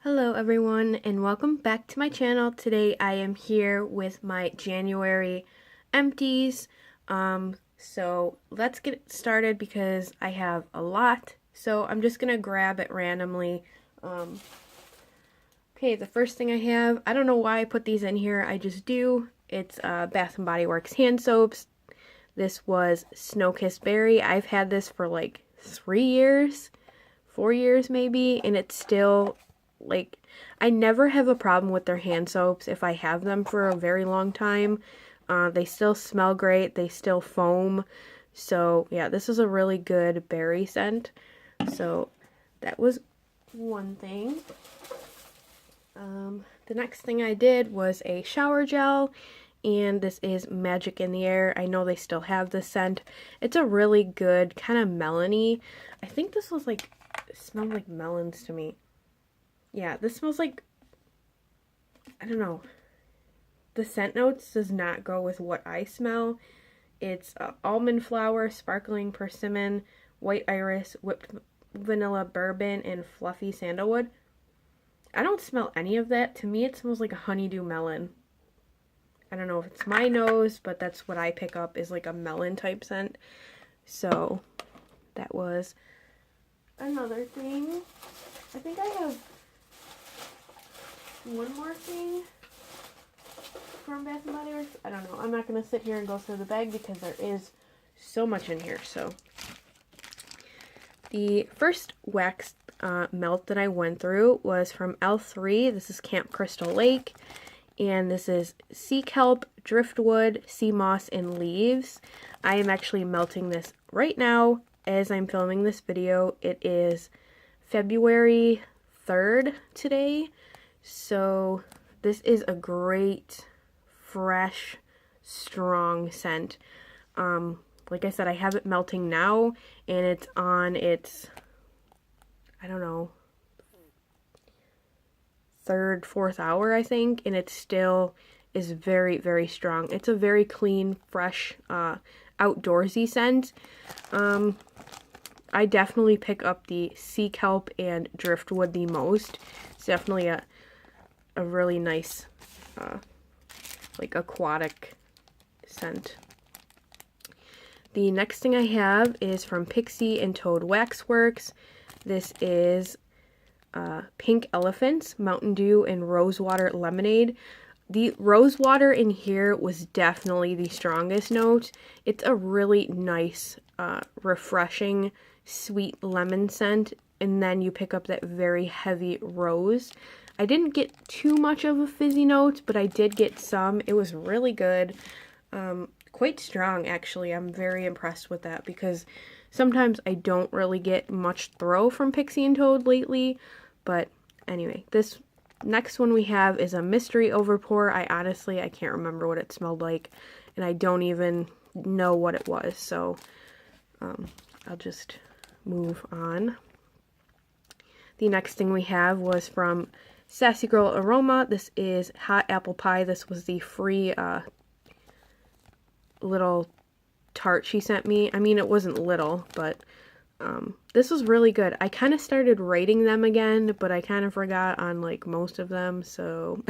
Hello everyone and welcome back to my channel. Today I am here with my January empties. So let's get started because I have a lot. So I'm just gonna grab it randomly. Okay, the first thing I have, I don't know why I put these in here, I just do. It's Bath & Body Works hand soaps. This was Snow Kiss Berry. I've had this for like 3 years, 4 years maybe, and it's still like, I never have a problem with their hand soaps if I have them for a very long time. They still smell great, they still foam. So yeah, this is a really good berry scent. So that was one thing. The next thing I did was a shower gel, and this is Magic in the Air. I know they still have this scent. It's a really good kind of melony. I think this was like, it smelled like melons to me. Yeah, this smells like, I don't know. The scent notes does not go with what I smell. It's almond flower, sparkling persimmon, white iris, whipped vanilla bourbon, and fluffy sandalwood. I don't smell any of that. To me, it smells like a honeydew melon. I don't know if it's my nose, but that's what I pick up is like a melon type scent. So that was another thing. I think I have one more thing from Bath & Body Works. I don't know. I'm not going to sit here and go through the bag because there is so much in here. So the first wax melt that I went through was from L3. This is Camp Crystal Lake. And this is sea kelp, driftwood, sea moss, and leaves. I am actually melting this right now as I'm filming this video. It is February 3rd today. So this is a great, fresh, strong scent. Like I said, I have it melting now, and it's on its, I don't know, third, fourth hour, I think, and it still is very, very strong. It's a very clean, fresh, outdoorsy scent. I definitely pick up the sea kelp and driftwood the most. It's definitely a really nice, like aquatic scent. The next thing I have is from Pixie and Toad Waxworks. This is Pink Elephants, Mountain Dew, and Rosewater Lemonade. The rosewater in here was definitely the strongest note. It's a really nice, refreshing, sweet lemon scent, and then you pick up that very heavy rose. I didn't get too much of a fizzy note, but I did get some. It was really good. Quite strong, actually. I'm very impressed with that because sometimes I don't really get much throw from Pixie and Toad lately. But anyway, this next one we have is a mystery overpour. I can't remember what it smelled like, and I don't even know what it was. So I'll just move on. The next thing we have was from Sassy Girl Aroma. This is Hot Apple Pie. This was the free little tart she sent me. I mean, it wasn't little, but this was really good. I kind of started rating them again, but I kind of forgot on like most of them. So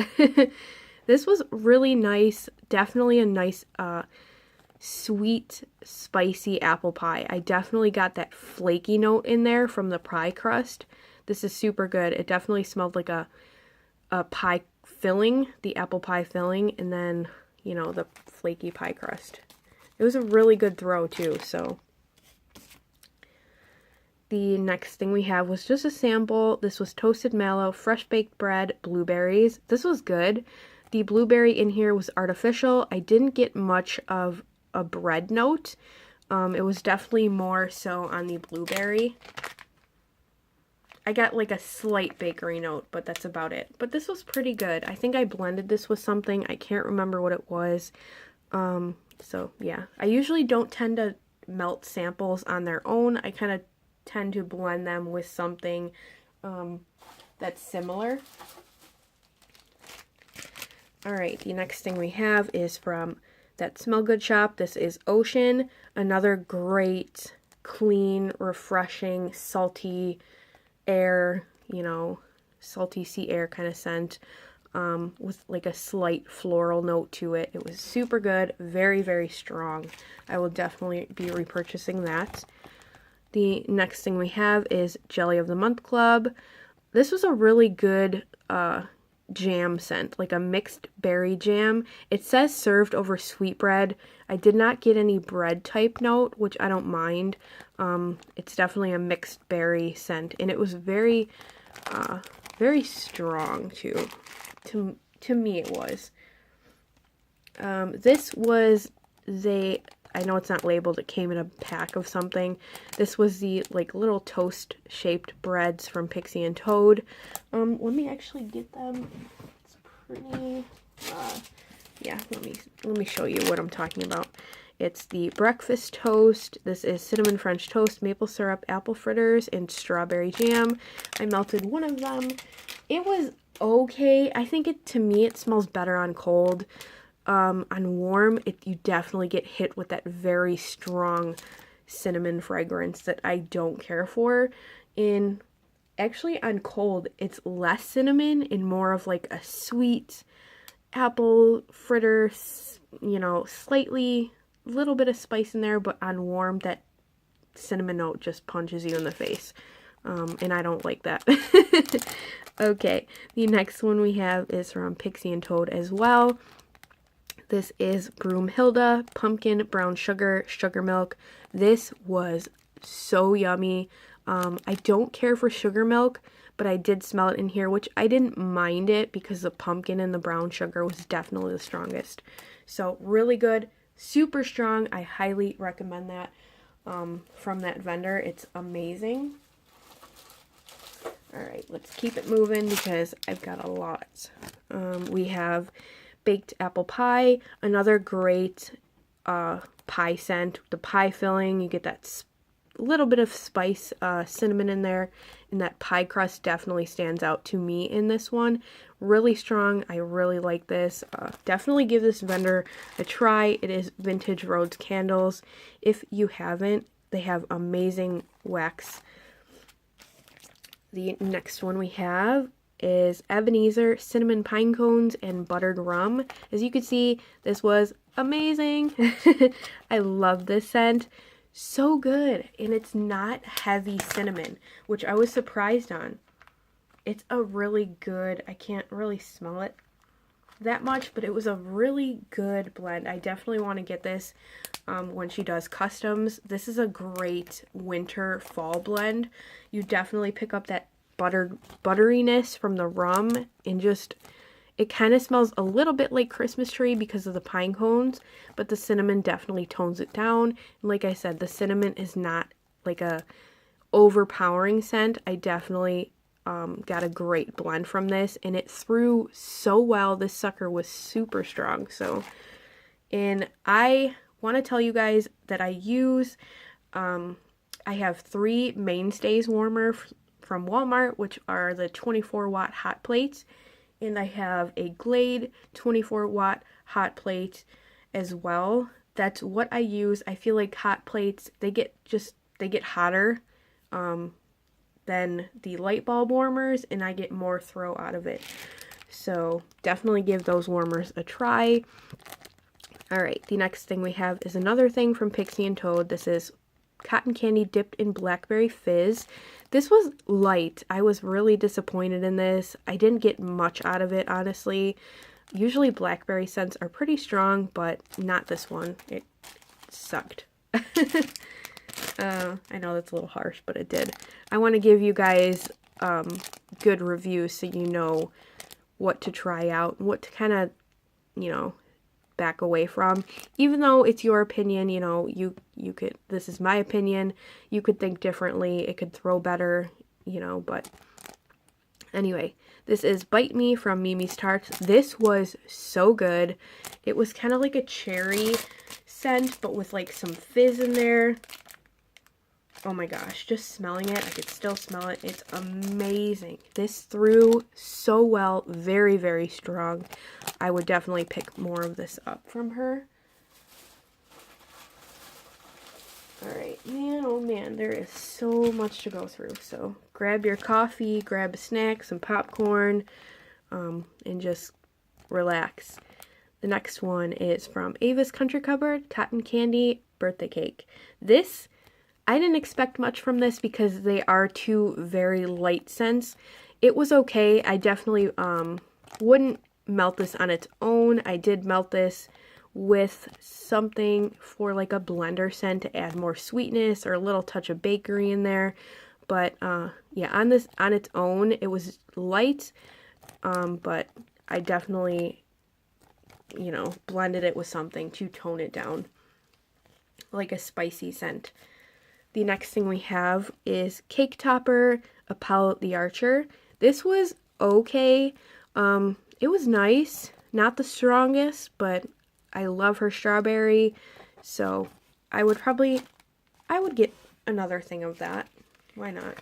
this was really nice. Definitely a nice sweet, spicy apple pie. I definitely got that flaky note in there from the pie crust. This is super good. It definitely smelled like a pie filling, the apple pie filling, and then, you know, the flaky pie crust. It was a really good throw too, so. The next thing we have was just a sample. This was Toasted Mallow, Fresh Baked Bread, Blueberries. This was good. The blueberry in here was artificial. I didn't get much of a bread note. It was definitely more so on the blueberry. I got like a slight bakery note, but that's about it. But this was pretty good. I think I blended this with something. I can't remember what it was. So yeah, I usually don't tend to melt samples on their own. I kind of tend to blend them with something that's similar. Alright, the next thing we have is from that Smell Good shop. This is Ocean. Another great, clean, refreshing, salty air, you know, salty sea air kind of scent, with like a slight floral note to it. It was super good, very, very strong. I will definitely be repurchasing that. The next thing we have is Jelly of the Month Club. This was a really good jam scent, like a mixed berry jam. It says served over sweetbread. I did not get any bread type note, which I don't mind. It's definitely a mixed berry scent, and it was very, very strong too. To me, it was. This was I know it's not labeled, it came in a pack of something. This was the like little toast shaped breads from Pixie and Toad. Let me actually get them. It's pretty, yeah, let me show you what I'm talking about. It's the breakfast toast. This is cinnamon French toast, maple syrup, apple fritters, and strawberry jam. I melted one of them. It was okay. I think to me, it smells better on cold. On warm, you definitely get hit with that very strong cinnamon fragrance that I don't care for. Actually on cold, it's less cinnamon and more of like a sweet apple fritter, you know, slightly, little bit of spice in there, but on warm, that cinnamon note just punches you in the face. And I don't like that. Okay, the next one we have is from Pixie and Toad as well. This is Broomhilda, pumpkin, brown sugar, sugar milk. This was so yummy. I don't care for sugar milk, but I did smell it in here, which I didn't mind it because the pumpkin and the brown sugar was definitely the strongest. So really good, super strong. I highly recommend that from that vendor. It's amazing. All right, let's keep it moving because I've got a lot. We have baked apple pie, another great pie scent. The pie filling, you get that little bit of spice, cinnamon in there, and that pie crust definitely stands out to me in this one. Really strong. I really like this. Definitely give this vendor a try. It is Vintage Rhodes Candles. If you haven't, they have amazing wax. The next one we have is Ebenezer Cinnamon Pine Cones and Buttered Rum. As you can see, this was amazing. I love this scent. So good. And it's not heavy cinnamon, which I was surprised on. It's a really good, I can't really smell it that much, but it was a really good blend. I definitely want to get this when she does customs. This is a great winter fall blend. You definitely pick up that butteriness from the rum, and just, it kind of smells a little bit like Christmas tree because of the pine cones, but the cinnamon definitely tones it down. And like I said, the cinnamon is not like a overpowering scent. I definitely got a great blend from this, and it threw so well. This sucker was super strong. So, and I want to tell you guys that I use, I have 3 Mainstays warmer from Walmart, which are the 24 watt hot plates, and I have a Glade 24 watt hot plate as well. That's what I use. I feel like hot plates, they get hotter than the light bulb warmers, and I get more throw out of it. So definitely give those warmers a try. Alright, the next thing we have is another thing from Pixie and Toad. This is cotton candy dipped in blackberry fizz. This was light. I was really disappointed in this. I didn't get much out of it, honestly. Usually blackberry scents are pretty strong, but not this one. It sucked. I know that's a little harsh, but it did. I want to give you guys good reviews so you know what to try out and what to kind of, you know, back away from. Even though it's your opinion, you know, you could, this is my opinion, you could think differently, it could throw better, you know, but anyway, this is Bite Me from Mimi's Tarts. This was so good. It was kind of like a cherry scent, but with like some fizz in there. Oh my gosh, just smelling it, I could still smell it. It's amazing. This threw so well, very, very strong. I would definitely pick more of this up from her. Alright, man, oh man, there is so much to go through. So grab your coffee, grab a snack, some popcorn, and just relax. The next one is from Ava's Country Cupboard, Cotton Candy Birthday Cake. This, I didn't expect much from this because they are two very light scents. It was okay. I definitely wouldn't melt this on its own. I did melt this with something for like a blender scent to add more sweetness or a little touch of bakery in there. But yeah, on its own, it was light, but I definitely, you know, blended it with something to tone it down, like a spicy scent. The next thing we have is Cake Topper Apollo the Archer. This was okay. It was nice. Not the strongest, but I love her strawberry. So I would get another thing of that. Why not?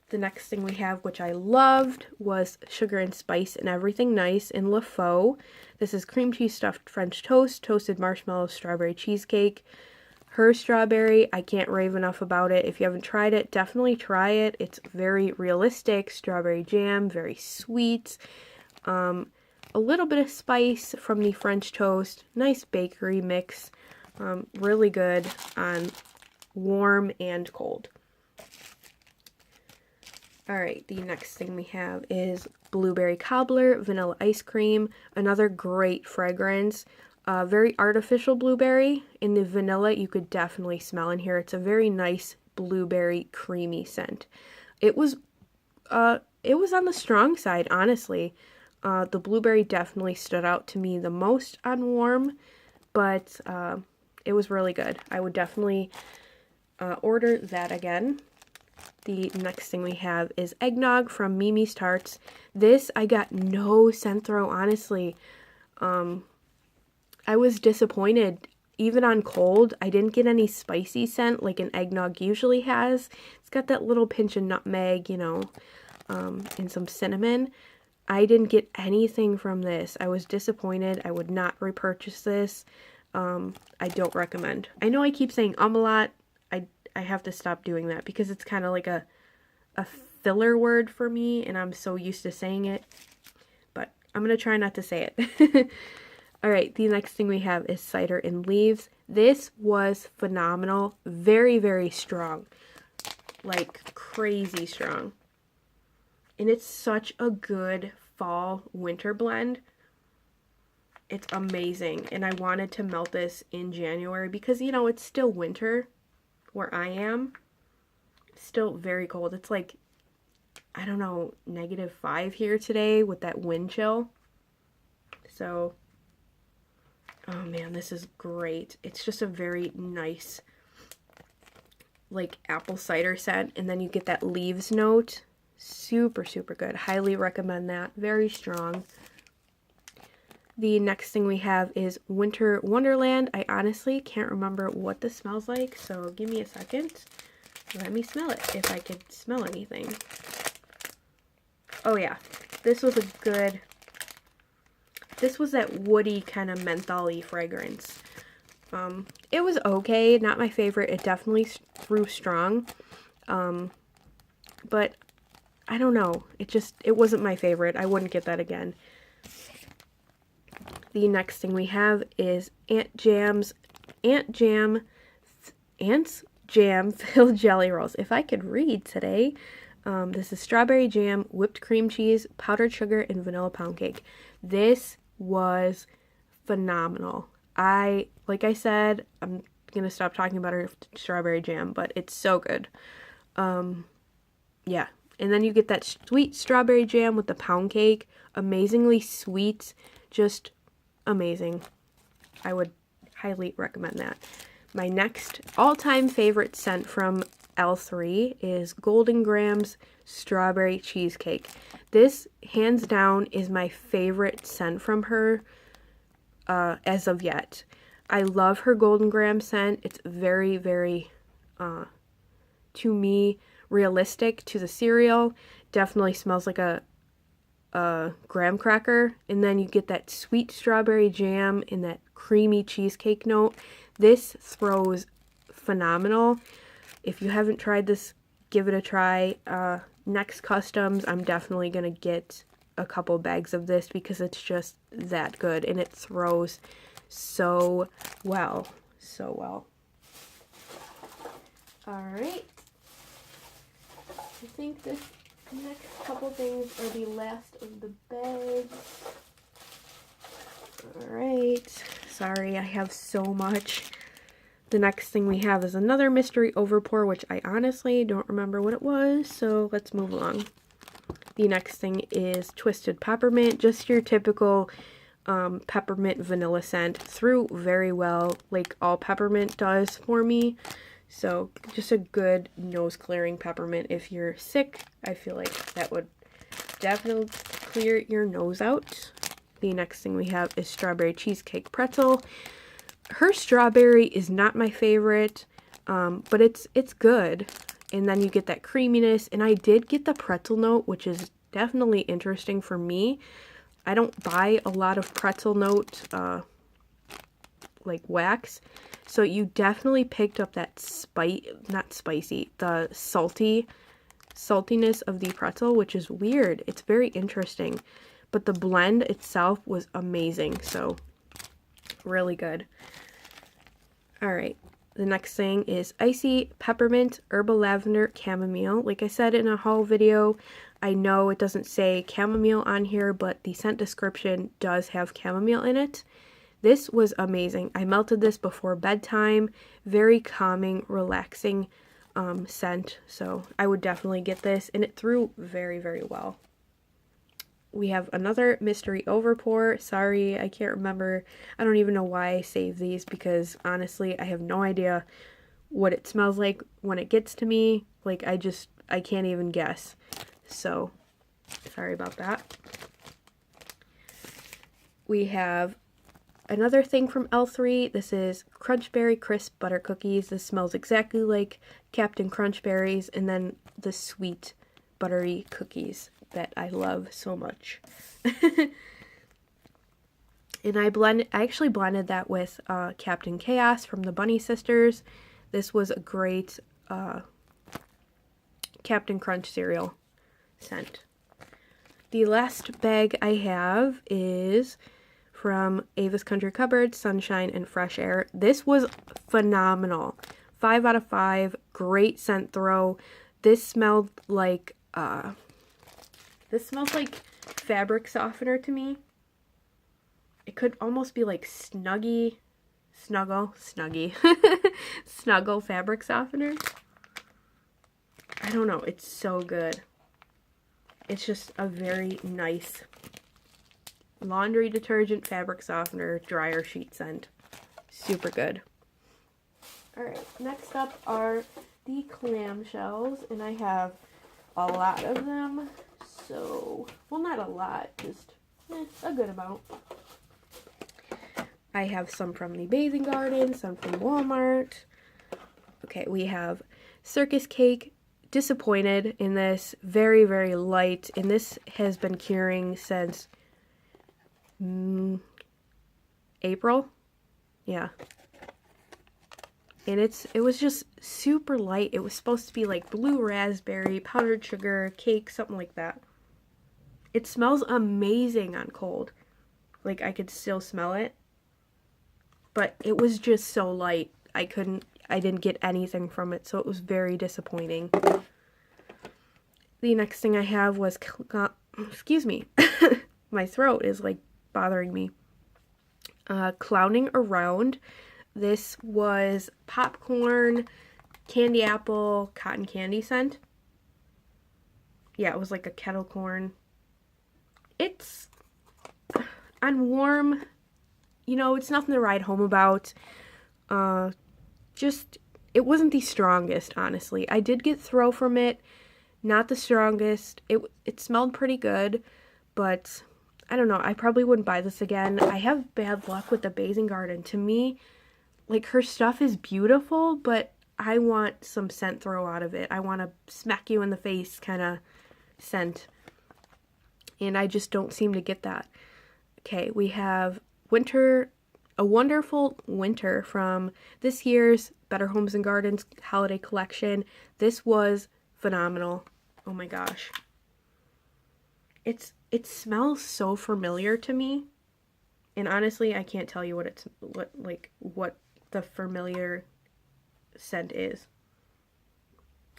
The next thing we have, which I loved, was Sugar and Spice and Everything Nice in Le Faux. This is cream cheese stuffed French toast, toasted marshmallow, strawberry cheesecake. Her strawberry, I can't rave enough about it. If you haven't tried it, definitely try it. It's very realistic. Strawberry jam, very sweet. A little bit of spice from the French toast. Nice bakery mix. Really good on warm and cold. Alright, the next thing we have is Blueberry Cobbler Vanilla Ice Cream. Another great fragrance. Very artificial blueberry. In the vanilla, you could definitely smell in here. It's a very nice blueberry creamy scent. It was on the strong side, honestly. The blueberry definitely stood out to me the most on warm, but it was really good. I would definitely order that again. The next thing we have is Eggnog from Mimi's Tarts. This, I got no scent throw, honestly. I was disappointed. Even on cold, I didn't get any spicy scent like an eggnog usually has. It's got that little pinch of nutmeg, you know, and some cinnamon. I didn't get anything from this. I was disappointed. I would not repurchase this. I don't recommend. I know I keep saying a lot. I have to stop doing that because it's kind of like a filler word for me, and I'm so used to saying it. But I'm going to try not to say it. Alright, the next thing we have is Cider and Leaves. This was phenomenal. Very, very strong. Like, crazy strong. And it's such a good fall-winter blend. It's amazing. And I wanted to melt this in January because, you know, it's still winter where I am. It's still very cold. It's like, I don't know, -5 here today with that wind chill. So, oh man, this is great. It's just a very nice, like, apple cider scent. And then you get that leaves note. Super, super good. Highly recommend that. Very strong. The next thing we have is Winter Wonderland. I honestly can't remember what this smells like, so give me a second. Let me smell it, if I could smell anything. Oh yeah, this was that woody kind of menthol-y fragrance. It was okay, not my favorite. It definitely threw strong. But I don't know. It wasn't my favorite. I wouldn't get that again. The next thing we have is Ants Jam Filled Jelly Rolls. If I could read today. This is strawberry jam, whipped cream cheese, powdered sugar, and vanilla pound cake. This was phenomenal. Like I said, I'm going to stop talking about our strawberry jam, but it's so good. Yeah. And then you get that sweet strawberry jam with the pound cake. Amazingly sweet. Just amazing. I would highly recommend that. My next all-time favorite scent from L3 is Golden Grams Strawberry Cheesecake. This, hands down, is my favorite scent from her as of yet. I love her Golden Graham scent. It's very, very, to me, realistic to the cereal. Definitely smells like a graham cracker. And then you get that sweet strawberry jam and that creamy cheesecake note. This throws phenomenal. If you haven't tried this, give it a try. Next customs, I'm definitely going to get a couple bags of this because it's just that good and it throws so well. So well. Alright. I think this next couple things are the last of the bags. Alright. Sorry, I have so much. The next thing we have is another mystery overpour, which I honestly don't remember what it was, so let's move along. The next thing is Twisted Peppermint, just your typical peppermint vanilla scent. Threw very well, like all peppermint does for me. So just a good nose clearing peppermint. If you're sick, I feel like that would definitely clear your nose out. The next thing we have is Strawberry Cheesecake Pretzel. Her strawberry is not my favorite, but it's good. And then you get that creaminess, and I did get the pretzel note, which is definitely interesting for me. I don't buy a lot of pretzel note, like wax, so you definitely picked up that the saltiness of the pretzel, which is weird. It's very interesting, but the blend itself was amazing, so really good. All right, the next thing is Icy Peppermint Herbal Lavender Chamomile. Like I said in a haul video, I know it doesn't say chamomile on here, but the scent description does have chamomile in it. This was amazing. I melted this before bedtime. Very calming, relaxing scent. So I would definitely get this, and it threw very, very well. We have another mystery overpour. Sorry, I can't remember. I don't even know why I saved these because honestly, I have no idea what it smells like when it gets to me. Like I can't even guess. So, sorry about that. We have another thing from L3. This is Crunchberry Crisp Butter Cookies. This smells exactly like Captain Crunchberries, and then the sweet buttery cookies that I love so much. And I actually blended that with Captain Chaos from the Bunny Sisters. This was a great Captain Crunch cereal scent. The last bag I have is from Ava's Country Cupboard, Sunshine and Fresh Air. This was phenomenal. 5 out of 5. Great scent throw. This smelled like fabric softener to me. It could almost be like Snuggle fabric softener. I don't know. It's so good. It's just a very nice laundry detergent, fabric softener, dryer sheet scent. Super good. Alright, next up are the clamshells, and I have a lot of them. So, well, not a lot, just a good amount. I have some from the Bathing Garden, some from Walmart. Okay, we have Circus Cake. Disappointed in this. Very, very light. And this has been curing since April. Yeah. And it was just super light. It was supposed to be like blue raspberry, powdered sugar, cake, something like that. It smells amazing on cold. Like, I could still smell it. But it was just so light. I didn't get anything from it, so it was very disappointing. The next thing I have was, excuse me, my throat is like bothering me. Clowning Around. This was popcorn, candy apple, cotton candy scent. Yeah, it was like a kettle corn. It's on warm, you know, it's nothing to write home about. It wasn't the strongest, honestly. I did get throw from it, not the strongest. It smelled pretty good, but I don't know. I probably wouldn't buy this again. I have bad luck with the Bathing Garden. To me, like, her stuff is beautiful, but I want some scent throw out of it. I want to smack you in the face kind of scent. And I just don't seem to get that. Okay, we have Winter A Wonderful Winter from this year's Better Homes and Gardens holiday collection. This was phenomenal. Oh my gosh. It smells so familiar to me. And honestly, I can't tell you what the familiar scent is.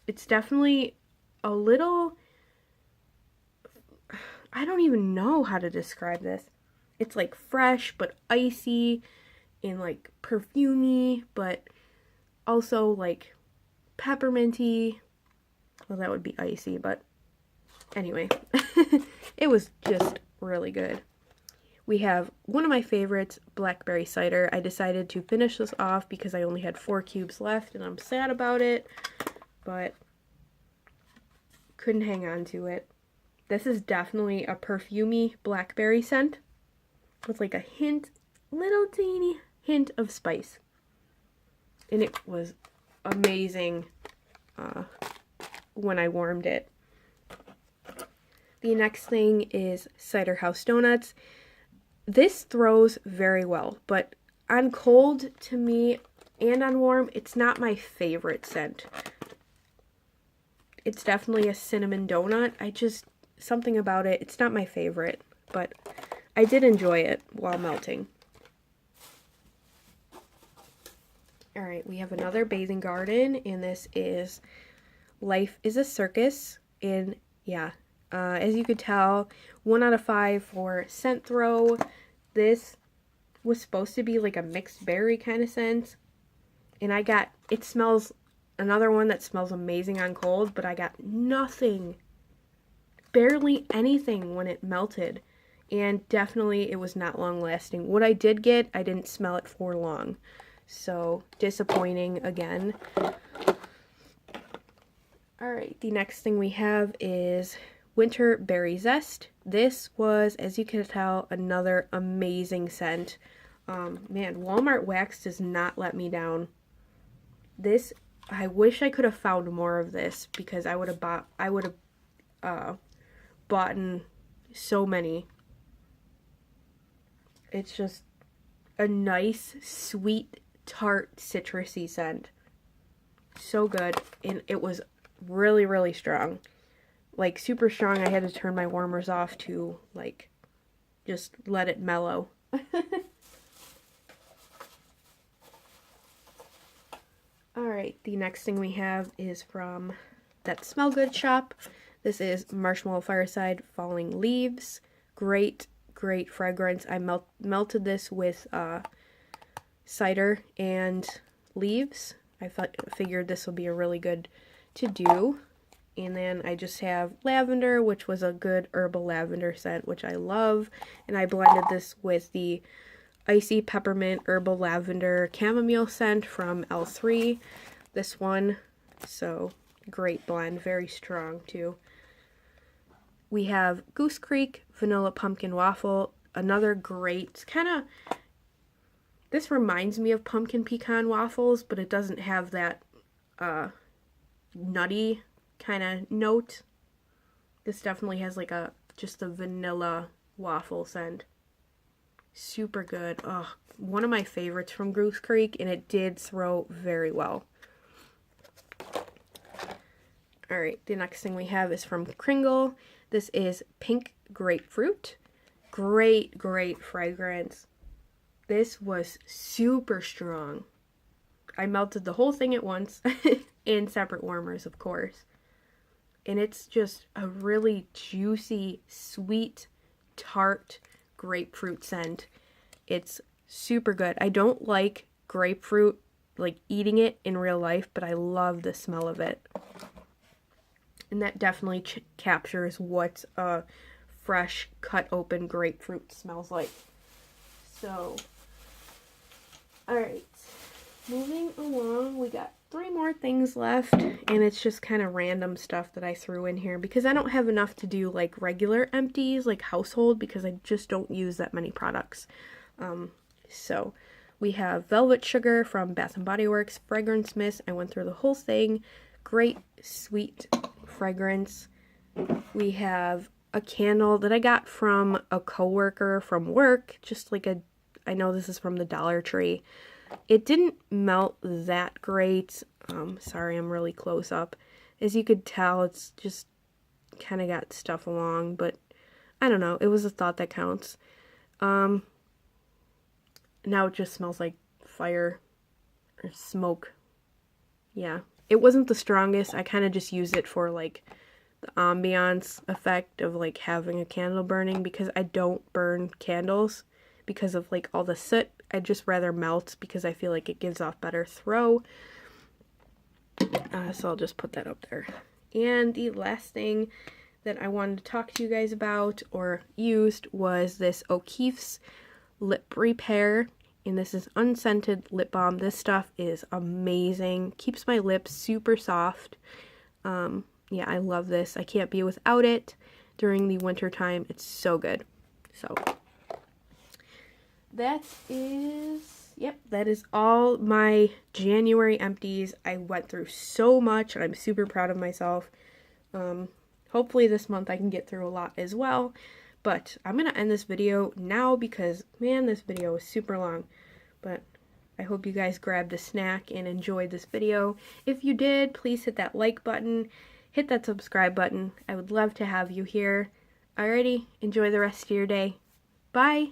It's definitely a little, I don't even know how to describe this. It's like fresh but icy and like perfumey, but also like pepperminty. Well, that would be icy, but anyway, it was just really good. We have one of my favorites, blackberry cider. I decided to finish this off because I only had 4 cubes left and I'm sad about it, but couldn't hang on to it. This is definitely a perfumey blackberry scent with like a hint, little teeny hint of spice. And it was amazing when I warmed it. The next thing is Cider House Donuts. This throws very well, but on cold, to me, and on warm, it's not my favorite scent. It's definitely a cinnamon donut. Something about it, it's not my favorite, but I did enjoy it while melting. Alright, we have another bathing garden, and this is Life is a Circus, and yeah, as you could tell, 1 out of 5 for scent throw. This was supposed to be like a mixed berry kind of scent, and it smells, another one that smells amazing on cold, but I got nothing, barely anything when it melted, and definitely it was not long lasting. What I did get, I didn't smell it for long, so disappointing again. Alright, the next thing we have is Winter Berry Zest. This was, as you can tell, another amazing scent. Man, Walmart Wax does not let me down. This, I wish I could have found more of this because I would have bought so many. It's just a nice, sweet, tart, citrusy scent. So good, and it was really, really strong. Like, super strong. I had to turn my warmers off to, like, just let it mellow. Alright, the next thing we have is from That Smell Good shop. This is Marshmallow Fireside Falling Leaves. Great, great fragrance. I melted this with cider and leaves. I figured this will be a really good to do. And then I just have lavender, which was a good herbal lavender scent, which I love. And I blended this with the Icy Peppermint Herbal Lavender Chamomile scent from L3. This one, so great blend, very strong too. We have Goose Creek Vanilla Pumpkin Waffle, another great, this reminds me of pumpkin pecan waffles, but it doesn't have that nutty kind of note. This definitely has like just a vanilla waffle scent. Super good. Oh, one of my favorites from Goose Creek, and it did throw very well. Alright, the next thing we have is from Kringle. This is Pink Grapefruit. Great, great fragrance. This was super strong. I melted the whole thing at once, in separate warmers, of course. And it's just a really juicy, sweet, tart grapefruit scent. It's super good. I don't like grapefruit, like eating it in real life, but I love the smell of it. And that definitely captures what a fresh, cut open grapefruit smells like. So, alright. Moving along, we got 3 more things left, and it's just kind of random stuff that I threw in here because I don't have enough to do like regular empties, like household, because I just don't use that many products. So we have Velvet Sugar from Bath & Body Works Fragrance Mist. I went through the whole thing. Great, sweet fragrance. We have a candle that I got from a coworker from work, just like a I know this is from the Dollar Tree. It didn't melt that great. Sorry, I'm really close up. As you could tell, it's just kind of got stuff along, but I don't know. It was a thought that counts. Now it just smells like fire or smoke. Yeah, it wasn't the strongest. I kind of just use it for like the ambiance effect of like having a candle burning, because I don't burn candles because of like all the soot. I'd just rather melt because I feel like it gives off better throw. So I'll just put that up there. And the last thing that I wanted to talk to you guys about or used was this O'Keeffe's Lip Repair. And this is unscented lip balm. This stuff is amazing. Keeps my lips super soft. Yeah, I love this. I can't be without it during the winter time. It's so good. So that is all my January empties. I went through so much, and I'm super proud of myself. Hopefully this month I can get through a lot as well. But I'm going to end this video now because, man, this video is super long. But I hope you guys grabbed a snack and enjoyed this video. If you did, please hit that like button. Hit that subscribe button. I would love to have you here. Alrighty, enjoy the rest of your day. Bye!